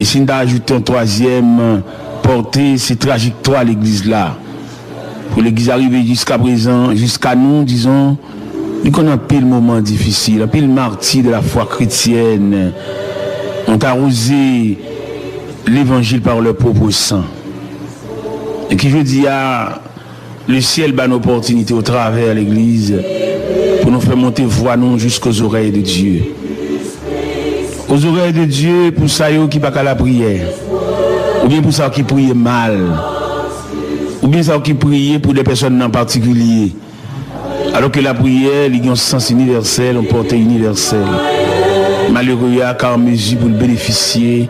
Et si nous ajoutons un troisième portée, c'est trajectoire l'église là. Pour l'église arriver jusqu'à présent, jusqu'à nous, disons, nous connaissons pile moment difficile, pile martyr de la foi chrétienne. On a arrosé l'évangile par leur propre sang. Et qui je dis à le ciel bat une opportunité au travers de l'église pour nous faire monter voix nous jusqu'aux oreilles de Dieu. Aux oreilles de Dieu pour ça qui pas qu'à la prière. Ou bien pour ça qui prie mal. Ou bien ça qui prie pour des personnes en particulier. Alors que la prière, il y a un sens universel, une portée universelle. Malheureux, car mesure pour bénéficier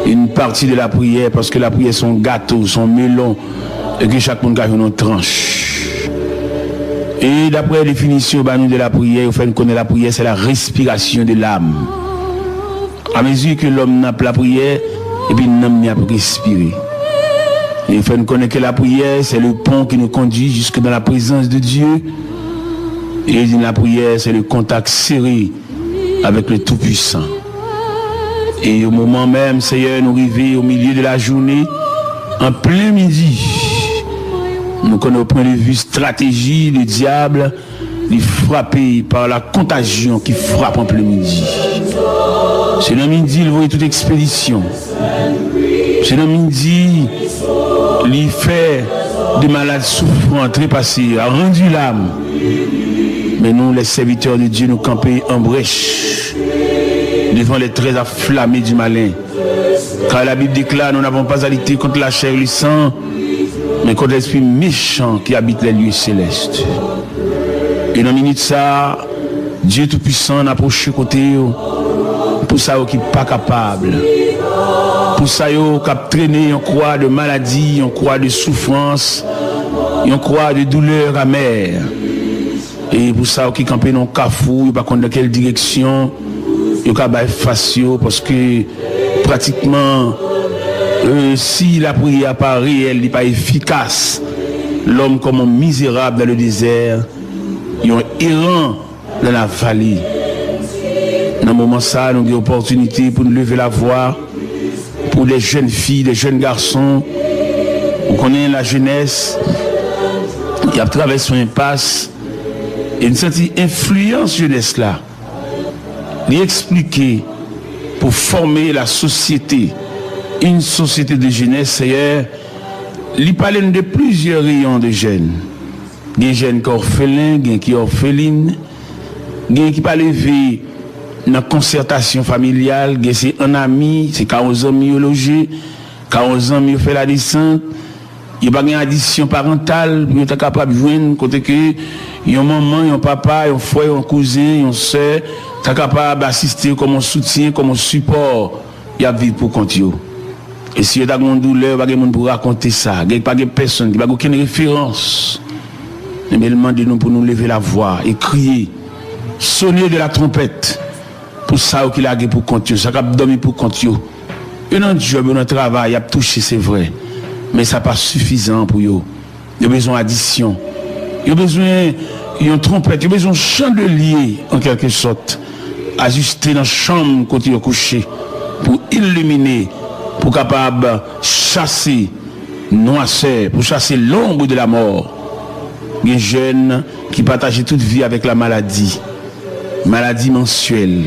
une partie de la prière, parce que la prière, son gâteau, son melon, et que chaque monde a une tranche. Et d'après la définition de la prière, vous faites connaître la prière, c'est la respiration de l'âme. À mesure que l'homme n'a pas la prière, et puis l'homme n'a pas respirer. Et il faut nous connaître que la prière, c'est le pont qui nous conduit jusque dans la présence de Dieu. Et la prière, c'est le contact serré avec le Tout-Puissant. Et au moment même, Seigneur, nous arrivons au milieu de la journée, en plein midi. Nous connaissons au point de vue stratégie, le diable, il est frappé par la contagion qui frappe en plein midi. C'est dans midi, il voit toute expédition. C'est dans midi, il fait des malades souffrants, trépassés, a rendu l'âme. Mais nous, les serviteurs de Dieu, nous campons en brèche devant les traits afflammés du malin. Car la Bible déclare, nous n'avons pas à lutter contre la chair et le sang, mais contre l'esprit méchant qui habite les lieux célestes. Et dans une minute ça, Dieu Tout-Puissant n'a approché côté pour ça qui n'est pas capable. Pour ça qui a traîné en croix de maladie, en croix de souffrance, en croix de douleur amère. Et pour ça qui campé dans le cafou, pas dans quelle direction, il y a des faciaux parce que pratiquement si la prière n'est pas réelle, n'est pas efficace, l'homme comme un misérable dans le désert, il est errant dans la vallée. Dans ce moment ça, nous avons l'opportunité pour nous lever la voix pour les jeunes filles, les jeunes garçons. On connaît la jeunesse, il y a traversé une impasse et une certaine influence jeunesse là. Il expliquer pour former la société, une société de jeunesse, c'est il parle de plusieurs rayons de jeunes. Des jeunes qui sont orphelins, des qui sont orphelines, des qui pas lever dans la concertation familiale, c'est un ami, c'est 40 ans mieux logé, 40 ans mieux fait la descente, il n'y a pas une addition parentale, il est capable de joindre côté que il y a un maman, un papa, un frère, un cousin, une soeur, il est capable d'assister comme un soutien, comme un support, il y a vivre pour compte. Et si il y a une douleur, il n'y a pas de pour raconter ça, il n'y a pas de personne, il n'y a aucune référence. Mais il demande de nous pour nous lever la voix et crier, sonner de la trompette. Pour ça qu'il a pour compte, ça qu'il a dormi pour compte. Il y a un job, il y a un travail, il y a touché, c'est vrai. Mais ça n'est pas suffisant pour eux. Il y a besoin d'addition. Il y a besoin d'une trompette, il y a besoin d'un chandelier, en quelque sorte, ajusté dans la chambre quand il est couché, pour illuminer, pour capable chasser noirceur, pour chasser l'ombre de la mort. Il y a des jeunes qui partagent toute vie avec la maladie. Maladie mensuelle,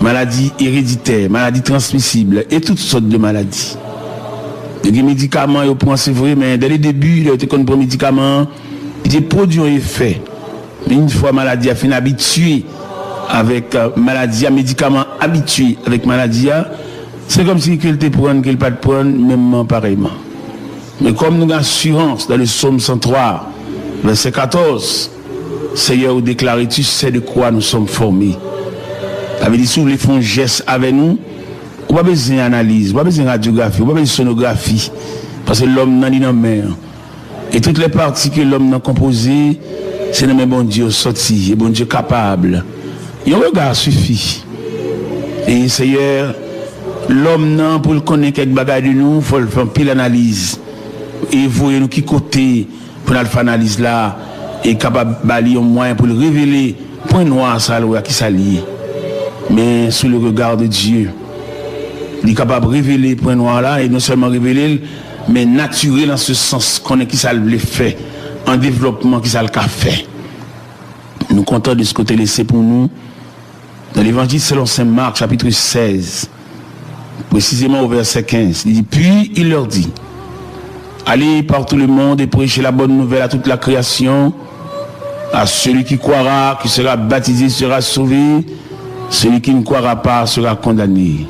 maladie héréditaire, maladie transmissible et toutes sortes de maladies. Il y a des médicaments, c'est vrai, mais dès le début, il y a des médicaments, ils produisent un effet. Mais une fois la maladie a fini habituée avec maladie, médicament habitué avec maladie, c'est comme si qu'elle te prenne, qu'elle pas te prenne, même pareillement. Mais comme nous avons assurance dans le psaume 103, verset 14, Seigneur, vous déclarez, tu sais de quoi nous sommes formés. Ça veut dire, si vous voulez faire un geste avec nous, vous n'avez pas besoin d'analyse, vous n'avez pas besoin de radiographie, vous n'avez pas besoin de sonographie. Parce que l'homme n'a ni dans la mer. Et toutes les parties que l'homme a composées, c'est le même bon Dieu sorti, et bon Dieu capable. Et un regard suffit. Et Seigneur, l'homme n'a pour le connaître quelques bagages de nous, il faut faire une pile analyse. Et vous, nous qui côté pour nous faire analyse là, et capable de balayer un moyen pour le révéler, point noir, ça, qui s'allie. Mais sous le regard de Dieu, Il est capable de révéler le point noir là, et non seulement révéler, mais naturel dans ce sens qu'on est qui ça le fait, en développement qui ça le fait. Nous comptons de ce côté laissé pour nous, dans l'évangile selon saint Marc, chapitre 16, précisément au verset 15. Il dit, puis il leur dit, allez par tout le monde et prêchez la bonne nouvelle à toute la création. À celui qui croira, qui sera baptisé, sera sauvé. Celui qui ne croira pas sera condamné.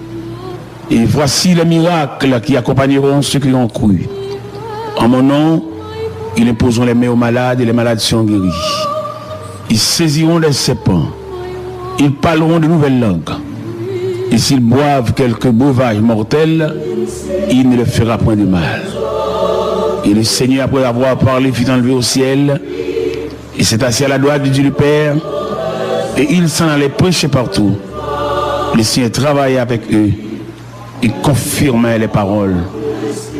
Et voici les miracles qui accompagneront ceux qui ont cru. En mon nom, ils imposeront les mains aux malades et les malades seront guéris. Ils saisiront des serpents. Ils parleront de nouvelles langues. Et s'ils boivent quelques breuvages mortels, il ne leur fera point de mal. Et le Seigneur, après avoir parlé, fut enlevé au ciel. Et s'est assis à la droite de Dieu le Père. Et il s'en allait prêcher partout. Le Seigneur travaillait avec eux. Il confirmait les paroles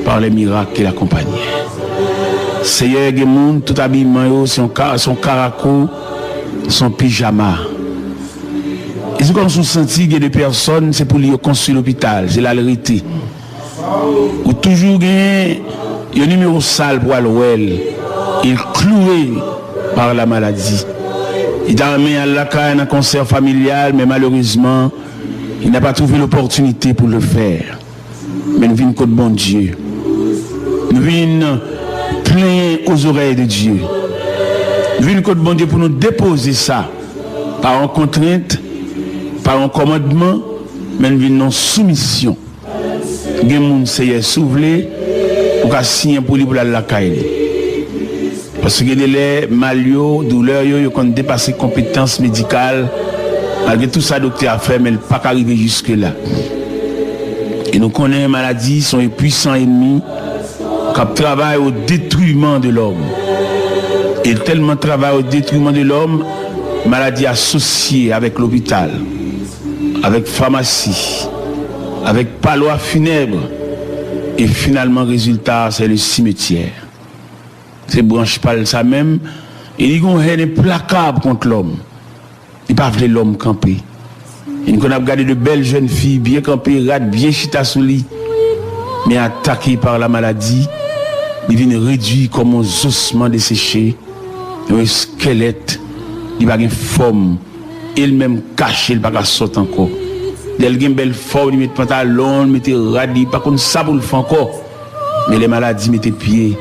par les miracles qui l'accompagnaient. Seigneur, Gemoun, tout habillement, son caraco, son pyjama. Et c'est comme si on sentit qu'il y a des personnes, c'est pour lui construire l'hôpital, c'est la vérité. Ou toujours il y a un numéro sale pour aller, il cloué par la maladie. Il a amené à la caille un concert familial, mais malheureusement, il n'a pas trouvé l'opportunité pour le faire. Mais nous venons contre bon Dieu. Nous venons plein aux oreilles de Dieu. Nous venons contre bon Dieu pour nous déposer ça par une contrainte, par un commandement, mais nous venons en soumission. Il y a des gens qui sont soufflés pour qu'à signer pour lui pour la caille. Parce que les malio, douleurs, ils ont dépassé compétences médicales. Malgré tout ça, le docteur a fait, mais il n'a pas arrivé jusque-là. Et nous connaissons les maladies, sont les puissants ennemis qui travaillent au détruisement de l'homme. Et tellement travaillent au détruisement de l'homme, maladies associées avec l'hôpital, avec pharmacie, avec palois funèbres. Et finalement, résultat, c'est le cimetière. Ces branches parlent ça même. Et ils ont une haine implacable contre l'homme. Ils ne peuvent pas l'homme camper. Ils ont regardé de belles jeunes filles bien campées, bien chita sous lit, mais attaquées par la maladie. Ils viennent réduits comme un ossement desséché, un squelette. Ils n'ont pas de forme. Ils même cachés, ils n'ont pas de sortir encore. Ils ont une belle forme, ils mettent pantalon, ils mettent radis, pas comme ça pour le faire encore. Mais les maladies mettent pieds.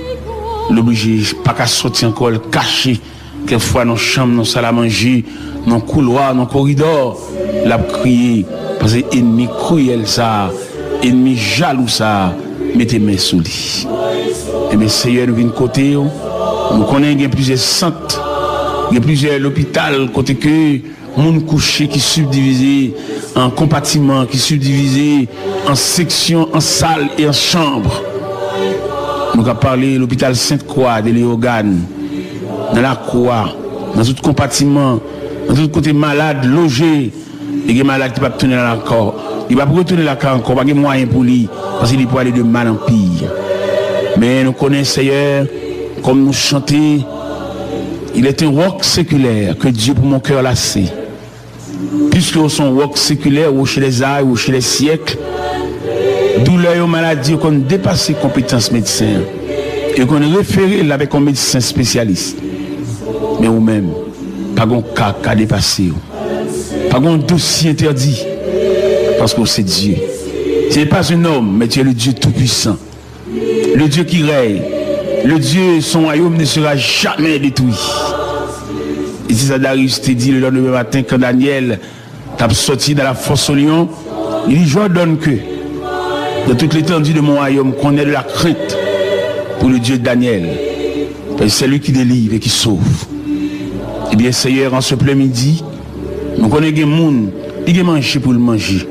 L'obligé, pas qu'à sortir encore, caché, quelquefois dans la chambre, dans la salle à manger, dans le couloir, dans le corridor, l'a crié, parce que l'ennemi cruel ça, ennemi jaloux ça, mettez main sous lui. Et bien, Seigneur, nous venons de côté, nous connaissons plusieurs centres, il y a plusieurs hôpitaux, côté que, monde couché qui subdivisé en compartiments, qui subdivisé en sections, en salles et en chambres. Nous avons parlé de l'hôpital Sainte-Croix de Léogane, dans la Croix, dans tout compartiment, dans tout côté malade, logé, et des malades qui ne peuvent pas tourner dans le corps. Il ne va pas retourner dans le corps encore, il n'y a pas de moyen pour lui, parce qu'il peut aller de mal en pire. Mais nous connaissons, Seigneur, comme nous chantons, il est un roc séculaire que Dieu pour mon cœur l'a sait. Puisque son roc séculaire, ou chez les âges, ou chez les siècles, douleur et maladie qu'on dépasse les compétences médecins et qu'on référé avec un médecin spécialiste. Mais ou même, pas un cas à dépasser, pas un dossier interdit, parce que c'est Dieu. Ce n'est pas un homme, mais tu es le Dieu tout-puissant, le Dieu qui règne, le Dieu, son royaume ne sera jamais détruit. Et si ça Darius te dit le lendemain matin quand Daniel t'a sorti dans la fosse au lion, il dit, je donne que de toute l'étendue de mon royaume, qu'on ait de la crainte pour le Dieu de Daniel. Parce que c'est lui qui délivre et qui sauve. Eh bien, Seigneur, en ce plein midi, nous connaissons des gens qui mangent pour le manger.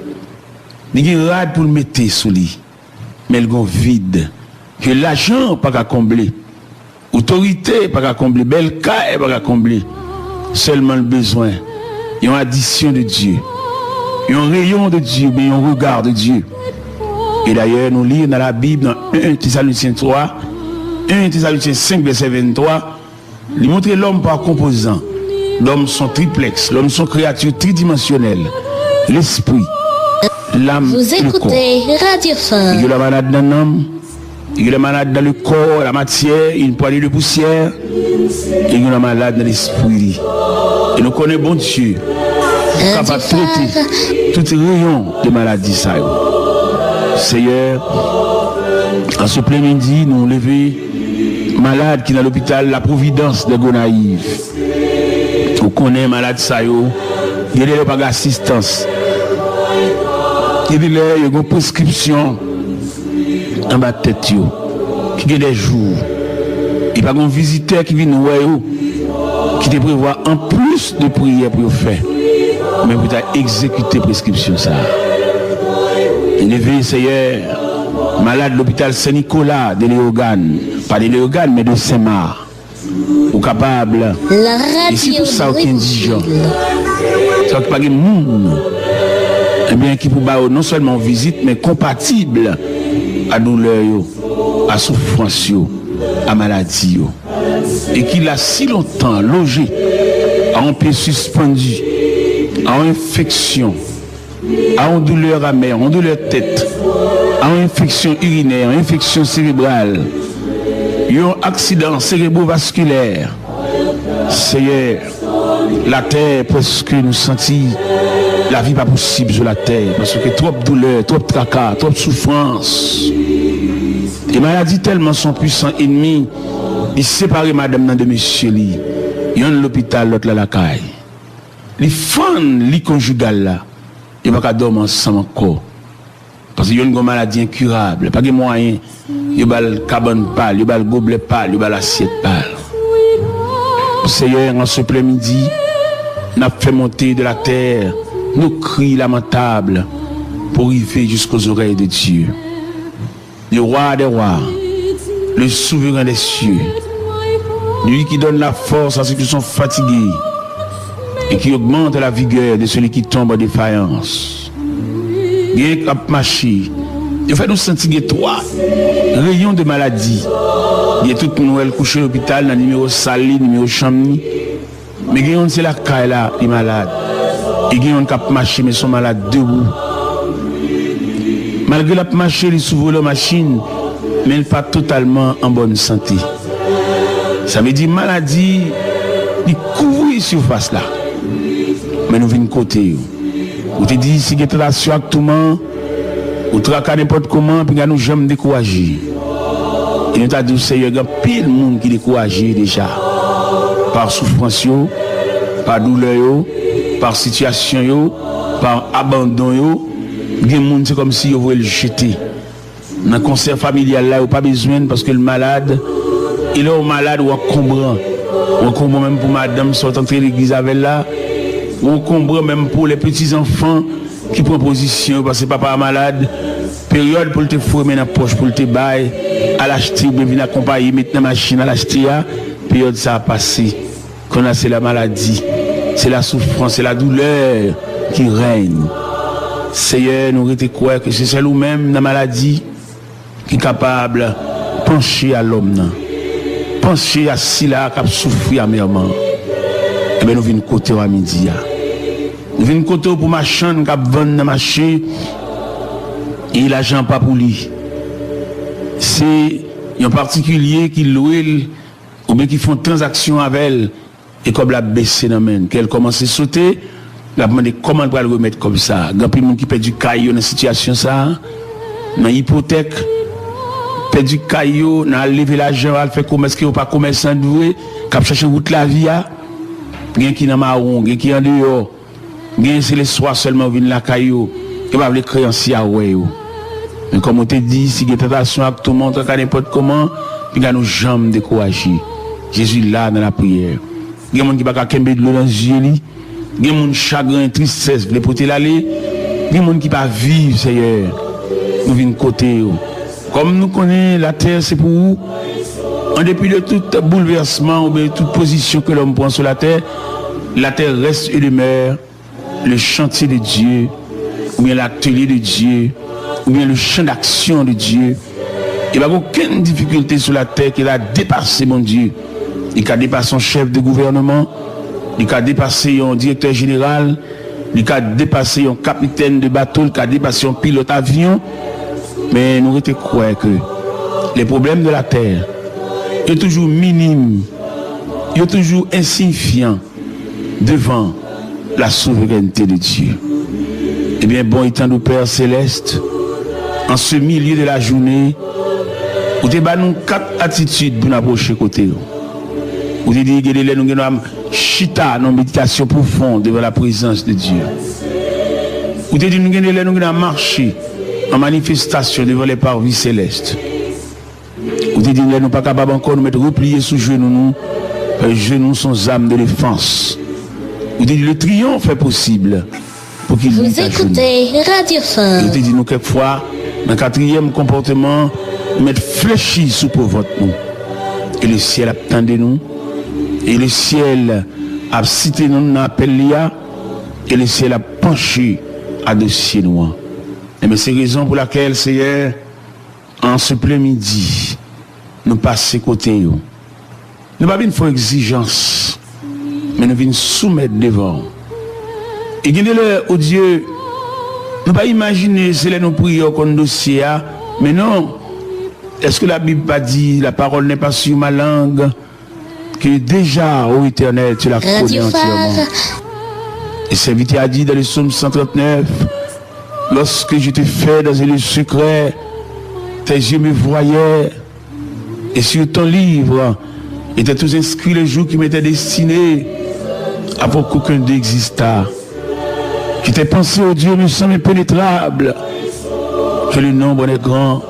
Ils ont rade pour le mettre sous lit. Mais ils ont vide. Que l'argent n'a pas qu'à combler. Autorité pas qu'à combler. Belle caille pas qu'à combler. Seulement le besoin. Il y a une addition de Dieu. Il y a un rayon de Dieu, mais il y a un regard de Dieu. Et d'ailleurs, nous lisons dans la Bible, dans 1 Thessaloniciens 3, 1 Thessaloniciens 5, verset 23, il montre l'homme par composant. L'homme sont triplex, l'homme sont créatures tridimensionnelles. L'esprit, l'âme. Vous écoutez Radio Fort. Il y a la malade dans l'âme, il y a la malade dans le corps, la matière, une poignée de poussière, il y a la malade dans l'esprit. Et nous connaissons bon Dieu, capable de traiter tout rayon de maladie. Seigneur, en ce plein midi, nous levons malade qui est dans l'hôpital La Providence de Gonaïve. Nous connaissons malade ça, il y a pas d'assistance. Il y a une prescription en bas de tête, qui a des jours. Il n'y a pas un visiteur qui vient nous voir, qui te prévoit en plus de prières pour faire. Mais pour exécuter la prescription. Ça. Il est Seigneur, malade de l'hôpital Saint-Nicolas de Léogane, pas de Léogane, mais de Saint-Marc. Ou capable. La radio. Et c'est tout ça qui est indigent. Ça qui pas de monde. Eh bien, qui peut non seulement visite, mais compatible à douleur, à souffrance, à maladie. Et qu'il a si longtemps logé, à un pied suspendu, à une infection, à une douleur amère, à une douleur tête, à une infection urinaire, à une infection cérébrale, un accident cérébrovasculaire. Seigneur, la terre presque nous sentit la vie pas possible sur la terre parce que trop de douleur, trop de tracas, trop de souffrance. Les maladies tellement sont puissants ennemis, ils séparent madame de monsieur li. Il y a l'hôpital, l'autre la caille. Les femmes, les conjugales là, ils ne vont pas dormir ensemble encore. Parce qu'il y a une maladie incurable, pas de moyens. Il y a le cabane pâle, il y a le gobelet pâle, il y a l'assiette pâle. Seigneur, en ce plein-midi, nous avons fait monter de la terre nos cris lamentables pour arriver jusqu'aux oreilles de Dieu. Le roi des rois, le souverain des cieux, lui qui donne la force à ceux qui sont fatigués et qui augmente la vigueur de celui qui tombe en défaillance. Il y a marché. Il fait nous sentir trois rayons de maladie. Il y a toute nouvelle couche à l'hôpital, dans le numéro Sali, numéro Chamni. Mais il y a c'est la caille là, les malades. Et il y a un cap marché, mais ils sont malades debout. Malgré la marché, ils s'ouvrent la machine, mais ils ne sont pas totalement en bonne santé. Ça veut dire maladie, ils couvrent la surface là. Mais nous venons côté. Vous te dites, si vous êtes là sur tout le monde, vous traquez n'importe comment, puis nous jamais découragés. Et nous avons dit, Seigneur, il y a pile de monde qui est découragé déjà. Par souffrance, par douleur, par situation, par abandon. Il y a des gens, c'est comme si vous voulaient le jeter. Dans le concert familial, là, vous n'avez pas besoin parce que le malade, il est malade ou encombrant. On comprend même pour madame qui sont entrées à l'église avec là. On comprend même pour les petits-enfants qui prennent position parce que papa est malade. Période pour te former dans la poche, pour te bailler, à l'acheter, bien venir accompagner, mettre dans la machine à l'acheter. Période ça a passé. Qu'on a, c'est la maladie, c'est la souffrance, c'est la douleur qui règne. Seigneur, nous avons croire que c'est celle ou même la maladie qui est capable de pencher à l'homme. Pencher à celui-là qui a souffert amèrement. Et bien nous venons côté à midi. Nous venons côté pour ma chaîne qui a vendu dans ma marché. Et l'argent pas pour lui. C'est un particulier qui loue ou bien qui font transaction avec elle et comme la baissé dans main qu'elle commence à sauter, la demande comment elle va le remettre comme ça. Il y a des gens qui perdent du caillou dans cette situation ça, dans l'hypothèque, perdent du caillou, dans lever l'argent, elle fait commerce qui n'est pas commerçant doué, qui cherche route la vie, il y a qui dans marron, il y a qui en dehors, il y a c'est les soirs seulement viennent la caillou, qui va les créanciers à ouais. Mais comme on te dit, si il y a tentation avec tout le monde, n'importe comment, puis il y a nos jambes découragées. Jésus là dans la prière. Il y a des gens qui ne peuvent pas de l'eau dans les yeux. Il y a des gens qui chagrin, tristesse, veulent porter l'aller. Il y a des gens qui ne peuvent pas vivre, Seigneur. Nous venons côté. Comme nous connaissons la terre, c'est pour vous. En dépit de tout bouleversement ou de toute position que l'homme prend sur la terre reste et demeure le chantier de Dieu, ou bien l'atelier de Dieu, ou bien le champ d'action de Dieu. Il n'y a aucune difficulté sur la terre qui a dépassé mon Dieu. Il a dépassé son chef de gouvernement, il a dépassé un directeur général, Il a dépassé un capitaine de bateau, il a dépassé un pilote avion. Mais nous étions croire que les problèmes de la terre sont toujours minimes, sont toujours insignifiants devant la souveraineté de Dieu. Eh bien, bon, étant nous Père Céleste, en ce milieu de la journée, vous avez nous 4 attitudes pour nous approcher côté. Vous avez dit que nous avons chita dans méditation profonde devant la présence de Dieu. Vous avez dit que nous avons marché en manifestation devant les parvis célestes. Vous avez dit que nous ne sommes pas capables encore de mettre repliés sous genoux, parce que les genoux sont âmes de défense. Vous avez dit que le triomphe est possible pour qu'il Vous écoutez Radio Fort. Vous avez dit nous quelquefois, dans le 4e comportement, mettre fléchi sous votre nous. Et le ciel attendait nous. Et le ciel a cité nous dans l'appel. Et le ciel a penché à dossier nous. Et c'est la raison pour laquelle, Seigneur, en ce plein midi, nous passons côté. Nous ne pas une fois exigence, mais nous venons soumettre devant. Et guidez-le au Dieu, nous ne pas imaginer, c'est là nous prions comme dossier, mais non. Est-ce que la Bible pas dit, la parole n'est pas sur ma langue, que déjà, ô Éternel, tu la connais entièrement. Et serviteur a dit dans le psaume 139, lorsque je t'ai fait dans un lieu secret, tes yeux me voyaient, et sur ton livre étaient tous inscrits les jours qui m'étaient destinés avant qu'aucun d'eux existât. Que tes pensées, ô Dieu, me semblent impénétrables, que le nombre est grand.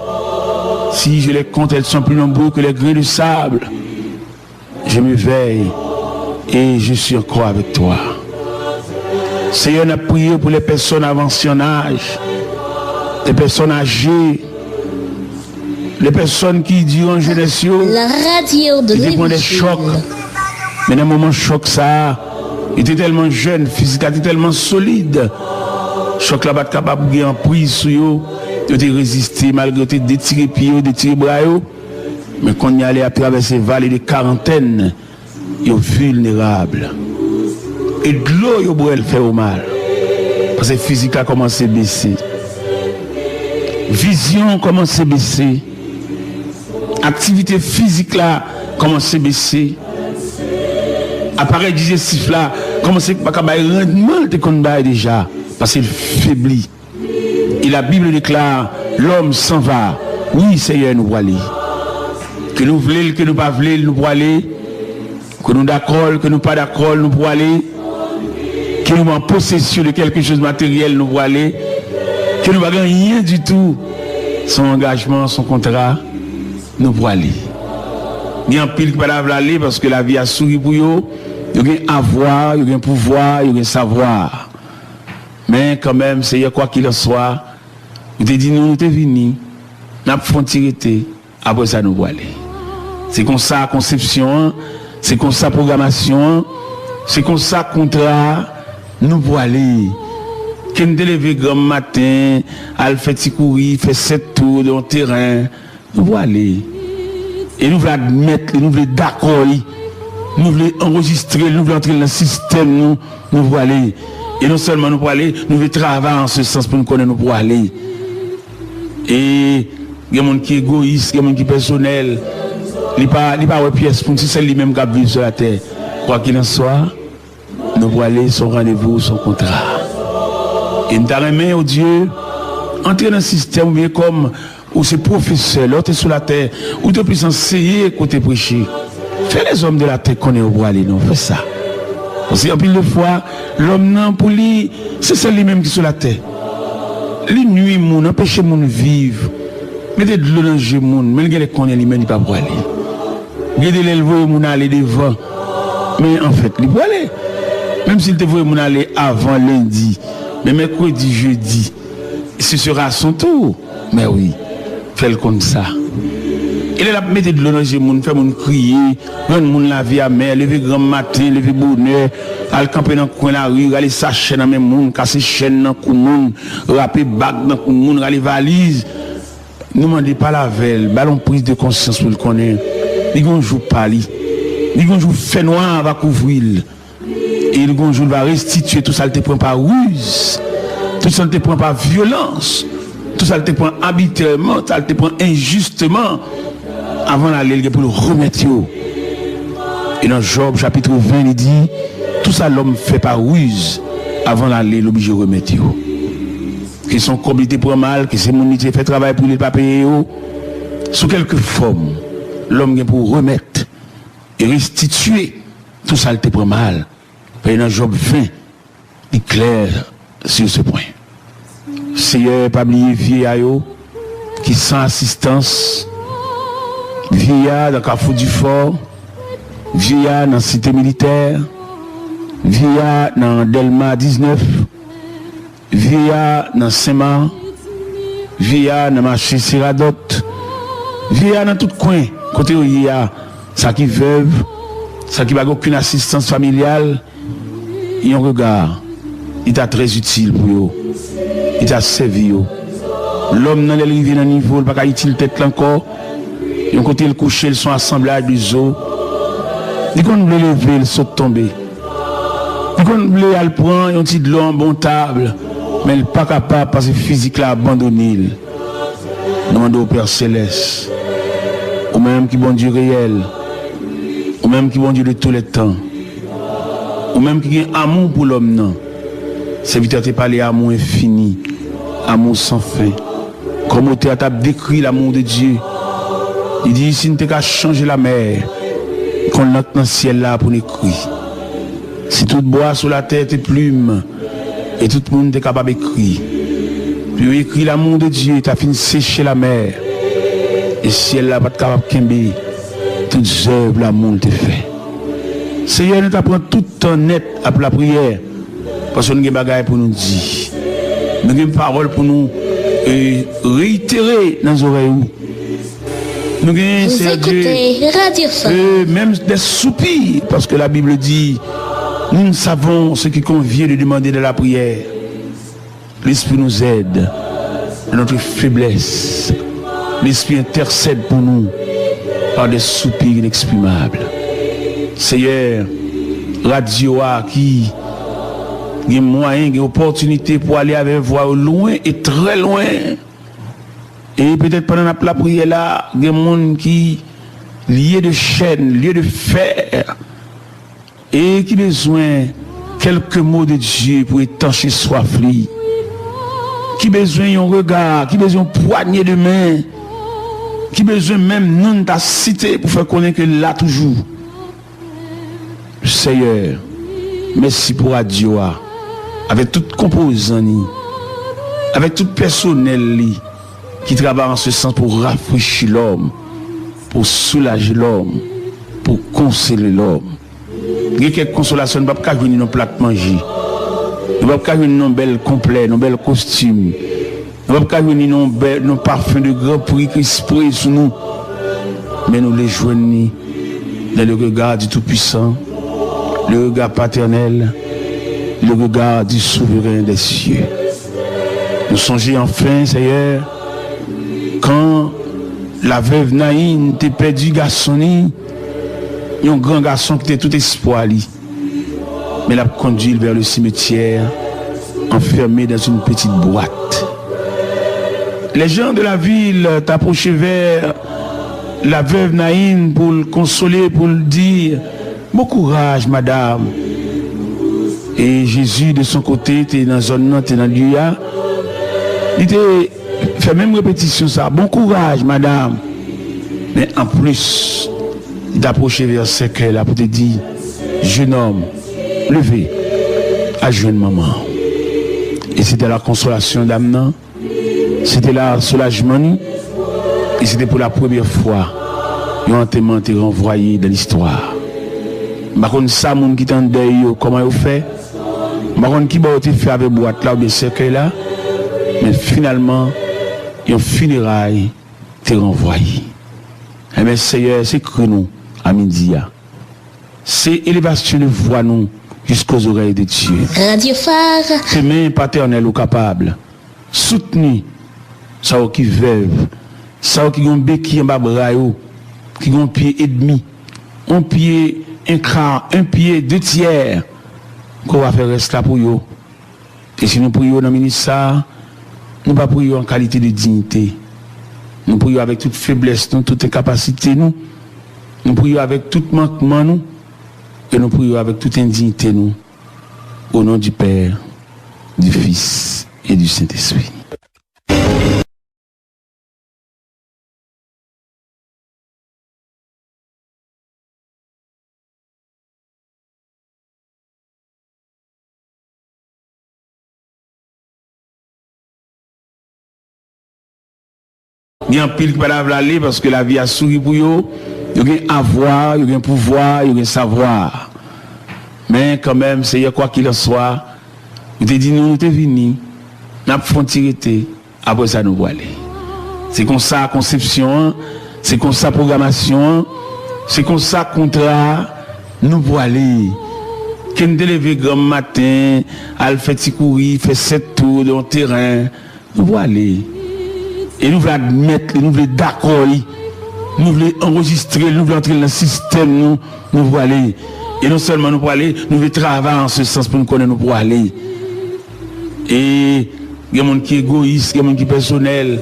Si je les compte, elles sont plus nombreuses que les grains de sable. Je me veille et je suis encore avec toi. Seigneur, on a prié pour les personnes avancées en âge, les personnes âgées, les personnes qui durant jeunesse, la radio de l'évangile, des chocs. Mais dans un moment choc, ça, il était tellement jeune, physiquement tellement solide. Choc là, pas capable de gagner en prise sur eux. Ils ont résisté malgré tout, détirer pieds, détirer bras. Mais quand on y allait à travers ces vallées de quarantaine, ils sont vulnérables. Et de l'eau, ils ont fait au mal. Parce que le physique a commencé à baisser. Vision a commencé à baisser. Activité physique là a commencé à baisser. Appareil digestif là a commencé à faire un rendement de qu'on a déjà. Parce qu'il faiblit. Et la Bible déclare, l'homme s'en va. Oui, Seigneur, nous voulons aller. Que nous voulons, que nous ne pas voulons, nous voulons aller. Que nous d'accord, que nous pas d'accord, nous voulons aller. Que nous en possession de quelque chose de matériel, nous voulons aller. Que nous n'avons rien du tout. Son engagement, son contrat, nous voulons aller. Il y a un pile qui ne va pas aller parce que la vie a souri pour eux. Il y a un avoir, il y a un pouvoir, il y a un savoir. Mais quand même, Seigneur, quoi qu'il en soit, vous te dit, nous sommes venus, nous avons tiré, après ça, nous voulons aller. C'est comme ça la conception, c'est comme ça la programmation, c'est comme ça le contrat, nous voulons aller. Quand nous lever grand matin, à faire petit courir, faire 7 tours dans le terrain, nous voulons aller. Et nous voulons admettre, nous voulons d'accord, nous voulons enregistrer, nous voulons entrer dans le système, nous voulons aller. Et non seulement nous pour aller, nous voulons travailler en ce sens pour nous connaître, nous pour aller. Et il y a des gens qui sont égoïstes, il y a des gens qui sont personnels. Il n'y a pas de pièce pour nous, c'est lui-même qui vit sur la terre. Quoi qu'il en soit, nous pour aller son rendez-vous, son contrat. Et nous t'arrêtons au Dieu, entrer dans le système, bien comme où c'est professeur, l'autre est sur la terre, où tu peux enseigner côté prêcher. Fais les hommes de la terre qu'on est au bois, non, fais ça. Parce qu'en pile de fois, l'homme non pour lui, c'est lui-même qui est sur la terre. Les nuits, moun, empêcher moun vivre. Mettez de l'eau dans le monde, mais les connaît lui-même, il pas pour aller. Regardez l'élevé, moun aller devant. Mais en fait, il peut aller. Même s'il te voit moun aller avant lundi, mais mercredi, jeudi, ce sera son tour. Mais oui, fais-le comme ça. Il a mis de l'eau dans le monde, fait moun crier, rendre moun la vie à mer, lever grand matin, lever bonheur, aller camper dans le coin de la rue, aller s'acheter dans le monde, casser chaîne dans le monde, rapper bague dans le monde, aller valise. Nous demandons pas la veille, ballon prise de conscience pour le connaître. Ils vont jouer pas li. Ils vont jouer fait noir va couvrir. Et le jour va restituer tout ça, il te prend par ruse, tout ça, il te prend par violence, tout ça, il te prend arbitrairement, ça, il te prend injustement, avant d'aller pour le remettre. Et dans Job chapitre 20, il dit, tout ça l'homme fait par ruse, avant d'aller l'obligé de remettre. Qui sont compliqués pour mal, qui c'est mon métier fait travail pour les pas payer, sous quelque forme, l'homme vient pour remettre et restituer tout ça, il te prend mal. Et dans Job 20, il est clair sur ce point. Seigneur, pas oublier vieillard qui sans assistance, vieillard dans Carrefour du Fort, vieillard dans la cité militaire, vieillard dans Delma 19, vieillard dans Saint-Marc, vieillard dans marché Siradot, vieillard dans tout coin, côté où il y a ça qui veuve, ça qui n'a aucune assistance familiale. Et un regard, il est très utile pour eux. Il t'a servi. L'homme dans l'arrivée dans le niveau, il n'a pas utile tête encore. Et côté le coucher, ils sont assemblage des os. Ils qu'on veut lever, ils sont tombés. Ils qu'on veut aller prendre un petit de l'eau en bon table, mais il n'est pas capable parce que physique l'a abandonné. Demande au Père Céleste, au même qui bon Dieu réel, au même qui bon Dieu de tous les temps. Ou même qui a amour pour l'homme, non. C'est vite de parler amour infini, amour sans fin. Comme auteur a décrit l'amour de Dieu. Il dit, si nous n'avons changer la mer, qu'on note dans le ciel là pour nous écrire. Si tout bois sur la tête et plume, et tout le monde est capable d'écrire. Puis écrit l'amour de Dieu, tu as fini de sécher la mer. Et le ciel là pas capable de kembe. Toutes œuvres l'amour te fait. Seigneur, nous t'apprend tout le temps net après la prière. Parce que nous avons des bagages pour nous dire. Nous avons des paroles pour nous réitérer dans nos oreilles. Nous avons, Vous écoutez Radio Fun. même des soupirs. Parce que la Bible dit, nous savons ce qui convient de demander de la prière. L'Esprit nous aide dans notre faiblesse. L'Esprit intercède pour nous par des soupirs inexprimables. Seigneur, radio qui a moyen, qui a opportunité pour aller avec voix loin et très loin. Et peut-être pendant la prière là, il y a des gens qui liés de chaînes, liés de fer, et qui ont besoin quelques mots de Dieu pour étancher soif, qui ont besoin d'un regard, qui ont besoin d'une poignée de main, qui ont besoin même non de ta cité pour faire connaître que là toujours. Seigneur, merci pour Radio, avec tout composant, avec tout personnel qui travaille en ce sens pour rafraîchir l'homme, pour soulager l'homme, pour consoler l'homme. Il y a quelques consolations, nous ne pouvons pas venir dans plate manger. Nous ne pouvons pas venir dans bel complet, dans bel costume. Nous ne pouvons pas venir dans parfum de grand prix qui spray sur nous. Mais nous les joignons dans le regard du Tout-Puissant, le regard paternel, le regard du souverain des cieux. Nous songeons enfin, Seigneur, quand la veuve Naïn t'a perdu garçon, un grand garçon qui était tout espoir, mais l'a conduit vers le cimetière, enfermé dans une petite boîte. Les gens de la ville t'approchaient vers la veuve Naïn pour le consoler, pour le dire, bon courage, madame. Et Jésus, de son côté, était dans la zone, était dans le lieu. Il était fait même répétition ça. Bon courage, madame. Mais en plus, il t'approchait vers ce cœur là pour te dire, jeune homme, levez, à jeune maman. Et c'était la consolation d'Amnan. C'était le soulagement. Et c'était pour la première fois. Ils ont été renvoyés dans l'histoire. Par contre, ça, mon qui t'en deuil, comment ils fait? Par contre, qui va fait avec boîte là ou bien cercueil là? Mais finalement, ils ont funérailles, t'es renvoyé. Eh bien, Seigneur, c'est que nous, à midi. C'est élévation de voix nous jusqu'aux oreilles de Dieu. Radio Phare. C'est mains paternelles ou capables. Soutenir ça qui veuve, ça qui ont béquille en bas bras, qui ont pied et demi, un pied, un quart, un pied, 2 tiers. qu'on va faire reste là pour eux. Et si nous prions dans le ministère, nous ne pas prions en qualité de dignité. Nous prions avec toute faiblesse, nous, toute incapacité, nous. Nous prions avec tout manquement, nous. Et nous prions avec toute indignité, nous. Au nom du Père, du Fils et du Saint-Esprit. Il y a un pile qui va aller parce que la vie a souri pour eux. Il y a un avoir, il y a un pouvoir, il y a un savoir. Mais quand même, c'est quoi qu'il en soit, vous avez dit nous, nous sommes venus, nous avons tiré, après ça nous aller. C'est comme ça la conception, c'est comme ça la programmation, c'est comme ça le contrat, nous pour aller. Quand nous lever grand matin, à faire petit courir, faire 7 tours dans le terrain, nous pour aller. Et nous voulons admettre, nous voulons d'accord, nous voulons enregistrer, nous voulons entrer dans le système, nous voulons aller. Et non seulement nous pour aller, nous voulons travailler en ce sens pour nous connaître, nous pour aller. Et il y a des gens qui sont égoïstes, il y a des gens qui sont personnels.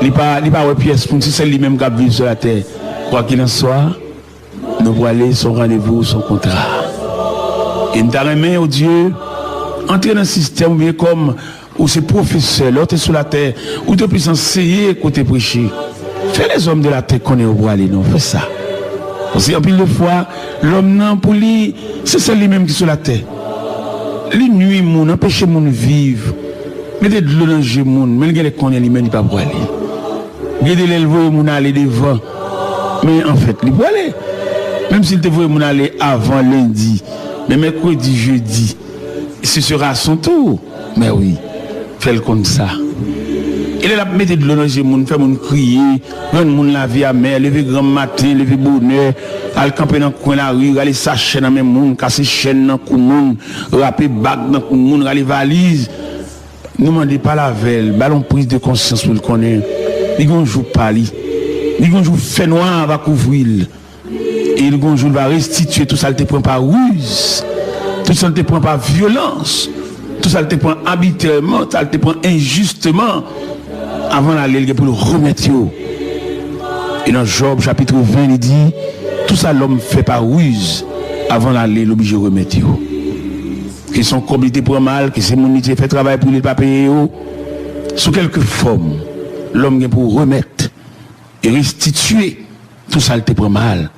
Il n'y a pas de pièce pour nous, c'est lui-même qui vit sur la terre. Quoi qu'il en soit, nous pour aller son rendez-vous, son contrat. Et nous avons au Dieu, entrer dans le système, mais comme ou c'est professeur, l'autre est sur la terre, ou de plus enseigner côté prêcher. Fais les hommes de la terre qu'on est au bois aller, non, fais ça. Parce qu'en pile de fois, l'homme non pour lui, c'est lui-même qui est sur la terre. Les nuits, moun, empêcher moun vivre. Mettez de l'eau dans le moun, mais les qu'on est lui-même, il pas pour aller. Gardez l'élevé moun aller devant. Mais en fait, il peut aller. Même s'il te voit moun aller avant lundi, mais mercredi, jeudi, ce sera son tour. Mais oui. Fait comme ça. Il a mis de l'eau dans le monde, fait mon crier, rendre moun la vie à mer, lever grand matin, lever bonheur, aller camper dans le coin de la rue, aller s'acheter dans le monde, casser chaîne dans le monde, rapper bague dans le monde, aller valise. Ne demandez pas la veille, ballon prise de conscience pour le connaître. Il y a un jour pas li. Il y a un jour fait noir va couvrir. Et il y a un jour va restituer tout ça, il te prend par ruse, tout ça, il te prend par violence. Tout ça, il te prend arbitrairement, ça te prend injustement avant d'aller pour le remettre. Et dans Job chapitre 20, il dit, tout ça l'homme fait par ruse avant d'aller l'obligé de remettre. Que son comité pour mal, que c'est mon métier fait travail pour les pas payer. Sous quelque forme, l'homme vient pour remettre et restituer tout ça, il te prend mal.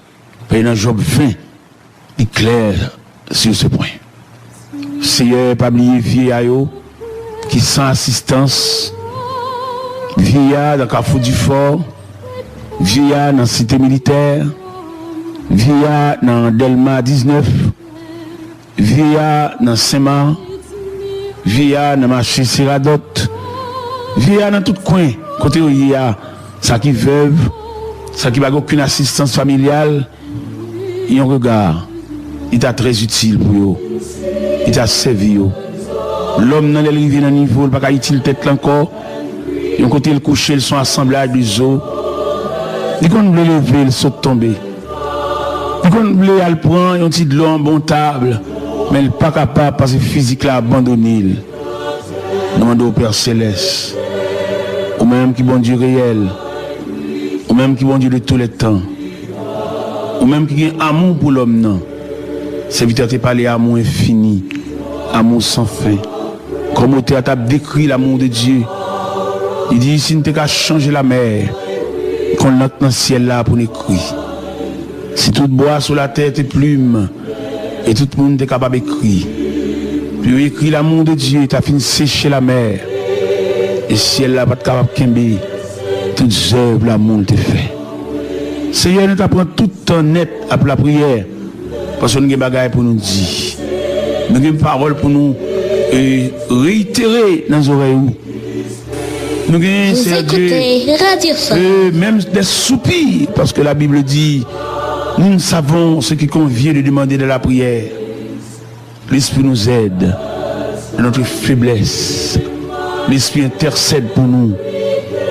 Et dans Job 20, il est clair sur ce point. Seigneur, pas oublier vieillard qui sans assistance, vieillard dans Carrefour du Fort, vieillard dans la cité militaire, vieillard dans Delma 19, vieillard dans Saint-Marc, vieillard dans marché Siradot, vieillard dans tout coin, côté où il y a ça qui veuve, ça qui n'a aucune assistance familiale, et on regarde, il est très utile pour eux. Il a servi. L'homme dans l'arrivée dans le niveau, il n'a pas utile tête encore. Et on côté le coucher, ils sont assemblage des os. Ils qu'on veut lever, ils sont tombés. Ils qu'on veut aller prendre un petit de l'eau en bon table, mais il n'est pas capable parce que physique l'a abandonné. Demande au Père Céleste, au même qui bon Dieu réel, au même qui bon Dieu de tous les temps, au même qui a amour pour l'homme non. Serviteur te parlé amour infini, amour sans fin. Comme auteur t'a décrit l'amour de Dieu. Il dit, si nous t'as changé la mer, qu'on l'a dans le ciel là pour nous écrire. Si tout bois sur la terre tes plumes, et tout le monde est capable d'écrire. Puis écrit l'amour de Dieu, t'as fini sécher la mer. Et le ciel là pas capable de kembe. Toutes œuvres l'amour te fait. Seigneur, nous t'apprend tout le temps net après la prière. Parce que nous avons des bagages pour nous dire. Nous avons des paroles pour nous réitérer dans nos oreilles. Nous avons même des soupirs. Parce que la Bible dit, nous savons ce qui convient de demander de la prière. L'Esprit nous aide dans notre faiblesse. L'Esprit intercède pour nous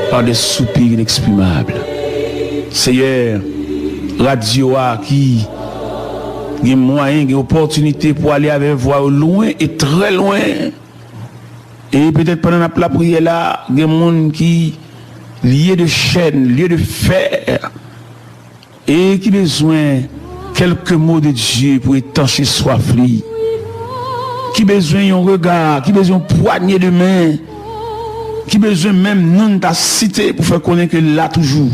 par des soupirs inexprimables. Seigneur, radio qui il y a moyen, il y a opportunité pour aller avec voix au loin et très loin. Et peut-être pendant la prière là, il y a des gens qui liés de chaînes, liés de fer, et qui besoin quelques mots de Dieu pour étancher soif, qui besoin d'un regard, qui besoin d'une poignée de main, qui besoin même non de ta cité pour faire connaître que là toujours.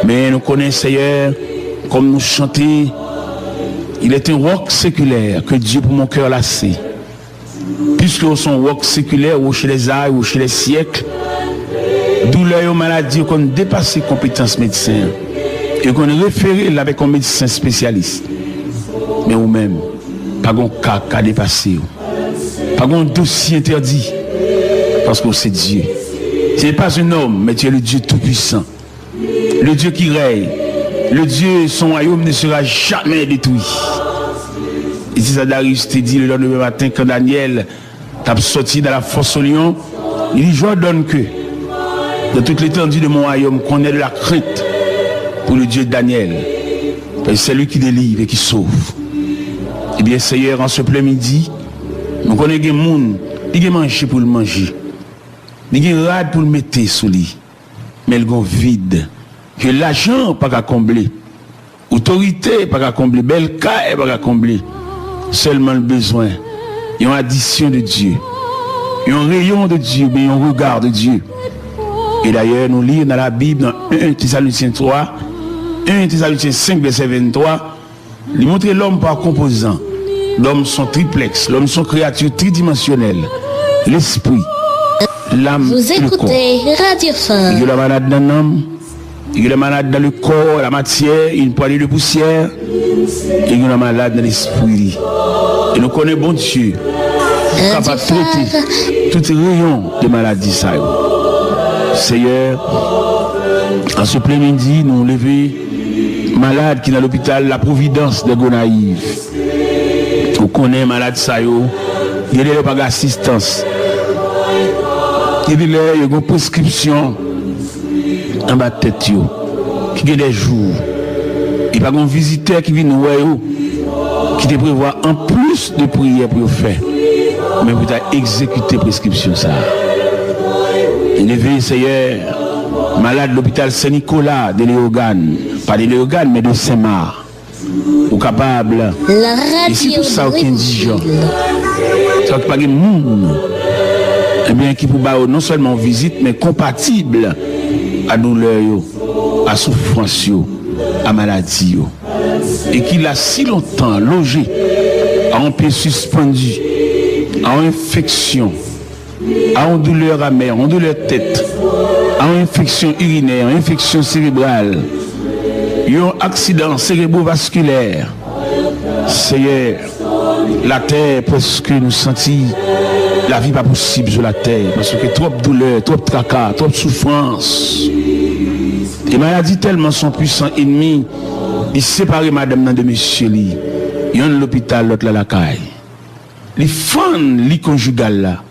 Mais nous connaissons Seigneur, comme nous chantons, il est un roc séculaire que Dieu pour mon cœur lassé. Puisque son roc séculaire ou chez les âges ou chez les siècles, douleur et maladie qu'on dépasse les compétences médecins et qu'on référé avec un médecin spécialiste. Mais ou même, pas un cas à dépasser, pas un dossier interdit, parce que c'est Dieu. Ce n'est pas un homme, mais tu es le Dieu tout-puissant, le Dieu qui règne, le Dieu, son royaume ne sera jamais détruit. Et si ça Darius te dit le lendemain matin quand Daniel t'a sorti dans la fosse au lion, il dit, je donne que de toute l'étendue de mon royaume qu'on ait de la crainte pour le Dieu de Daniel. Parce que c'est lui qui délivre et qui sauve. Eh bien, Seigneur, en ce plein midi, nous connaissons des gens qui mangent pour le manger. Ils ont rade pour le mettre sous lit. Mais ils ont vide. Que l'argent pas qu'à combler. Autorité pas qu'à combler. Bel cas pas qu'à combler. Seulement le besoin. Il y a une addition de Dieu. Il y a un rayon de Dieu, mais il y a un regard de Dieu. Et d'ailleurs, nous lisons dans la Bible, dans 1 Thessaloniciens 3, 1 Thessaloniciens 5, verset 23, il montre l'homme par composant. L'homme sont triplex, l'homme sont créatures tridimensionnelles. L'esprit, l'âme, Vous et le corps. écoutez Radio Phare. Il y a la malade dans l'âme, il y a la malade dans le corps, la matière, une poignée de poussière, et il y a la malade dans l'esprit. Et nous connaissons bon Dieu, capable de traiter tout rayon de maladie. Seigneur, en ce plein midi, nous levons malade qui est dans l'hôpital La Providence de Gonaïve. Nous connaissons malade ça, il y a pas d'assistance. Il y a une prescription en bas de tête, qui a des jours. Il n'y a pas un visiteur qui vient nous voir, qui te prévoit en plus de prières pour faire. Mais vous avez exécuté la prescription ça. Élevé, Seigneur, malade de l'hôpital Saint-Nicolas de Léogane, pas de Léogane, mais de Saint-Marc, ou capable. La Et c'est radio tout ça qui est indigent. Brésil. Ça qui pas de monde, eh bien, qui peut non seulement visite, mais compatible à douleur, à souffrance, à maladie. Et qu'il a si longtemps logé, à un pied suspendu, à une infection, à une douleur amère, à une douleur tête, à une infection urinaire, à une infection cérébrale, un accident cérébrovasculaire. Seigneur, la terre, presque nous sentit la vie pas possible sur la terre, parce que trop de douleur, trop de tracas, trop de souffrance. Les maladies tellement sont puissants ennemis, ils séparent madame de monsieur li. Il y a l'hôpital, l'autre la caille. Les fans, les conjugales là,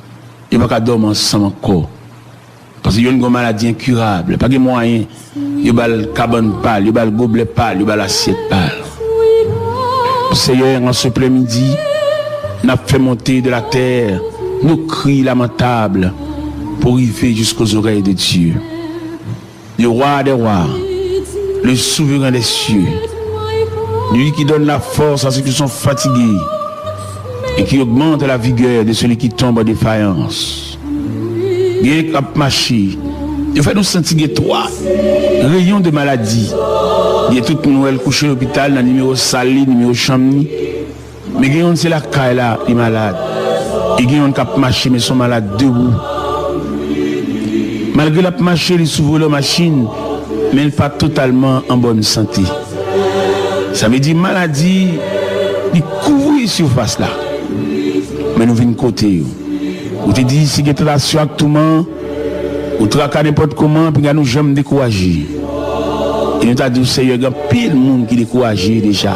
ils ne vont pas dormir ensemble encore. Parce qu'il y a une maladie incurable, pas de moyens. Il y a le cabane pâle, il y a le gobelet pâle, il y a l'assiette pâle. Seigneur, en ce plein midi, nous avons fait monter de la terre nos cris lamentables pour arriver jusqu'aux oreilles de Dieu. Le roi des rois, le souverain des cieux, lui qui donne la force à ceux qui sont fatigués et qui augmente la vigueur de celui qui tombe en défaillance. Il y a marché. Il fait nous sentir trois rayons de maladie. Il y a tout Noël couché à l'hôpital, dans le numéro Sali, numéro Chamni. Mais il y a c'est la caille là, les malades. Et il y a un cap marché, mais ils sont malades debout. Malgré la marché, ils s'ouvrent la machine, mais ils ne sont pas totalement en bonne santé. Ça veut dire maladie, ils couvrent la surface là. Mais nous venons côté. Vous te dites, si vous êtes là sur tout le monde, vous traquez n'importe comment, puis nous jamais découragés. Et nous avons dit, Seigneur, il y a pile de monde qui est découragé déjà.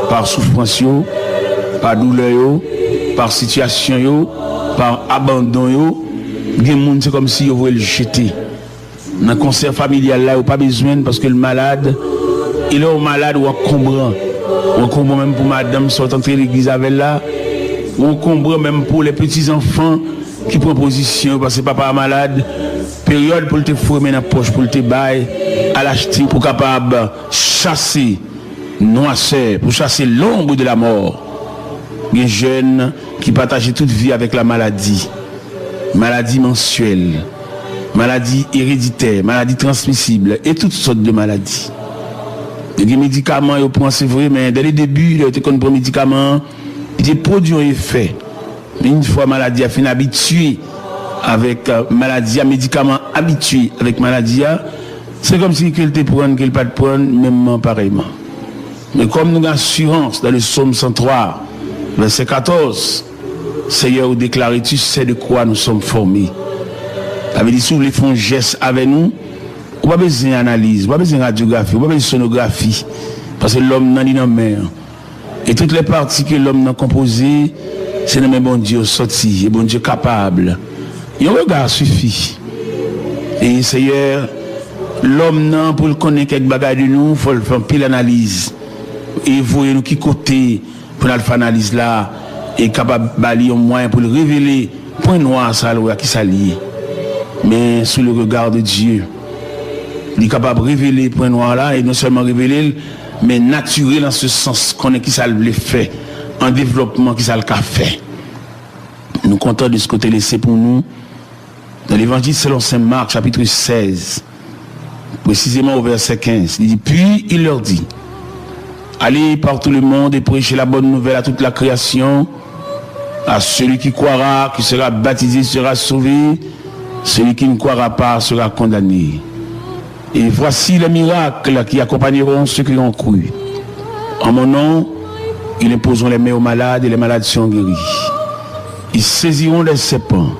Par souffrance, par douleur, par situation, par abandon. Il y a des gens c'est comme si ils voulaient le jeter. Dans le concert familial, là, il n'y a pas besoin parce que le malade, il est au malade ou à comprendre. On comprend même pour madame sortant de l'église avec là. On comprend même pour les petits-enfants qui prennent position parce que papa est malade. Période pour te former dans la poche, pour te bailler, à l'acheter pour capable chasser noirceur, pour chasser l'ombre de la mort. Les jeunes qui partagent toute vie avec la maladie. Maladie mensuelle, maladie héréditaire, maladie transmissible et toutes sortes de maladies. Les médicaments, ils prennent, c'est vrai, mais dès le début, ils ont pris des médicaments, ils produisent un effet. Mais une fois maladie a fini habituée avec maladie, médicament habitué avec maladie, c'est comme si qu'elle te prenne, qu'elle pas te prenne, même pareillement. Mais comme nous avons assurance dans le psaume 103, verset 14, Seigneur, vous déclarez, tu sais de quoi nous sommes formés. Ça veut dire, si vous voulez faire un geste avec nous, vous n'avez pas besoin d'analyse, vous n'avez pas besoin de radiographie, vous n'avez pas besoin de sonographie. Parce que l'homme n'a ni dans mer. Et toutes les parties que l'homme a composées, c'est le même bon Dieu sorti, et bon Dieu capable. Et un regard suffit. Et Seigneur, l'homme n'a pour le connaître quelques bagages de nous, il faut faire une pile analyse. Et vous, nous qui côté pour faire l'analyse là, et capable de balayer un moyen pour le révéler, point noir, ça, qui s'allie. Mais sous le regard de Dieu, il est capable de révéler point noir là, et non seulement révéler, mais naturel dans ce sens qu'on est qui ça le fait, en développement qui ça le fait. Nous comptons de ce côté laissé pour nous, dans l'évangile selon Saint Marc, chapitre 16, précisément au verset 15, il dit, puis il leur dit, allez par tout le monde et prêchez la bonne nouvelle à toute la création. À celui qui croira, qui sera baptisé, sera sauvé. Celui qui ne croira pas sera condamné. Et voici les miracles qui accompagneront ceux qui ont cru. En mon nom, ils imposeront les mains aux malades et les malades seront guéris. Ils saisiront des serpents.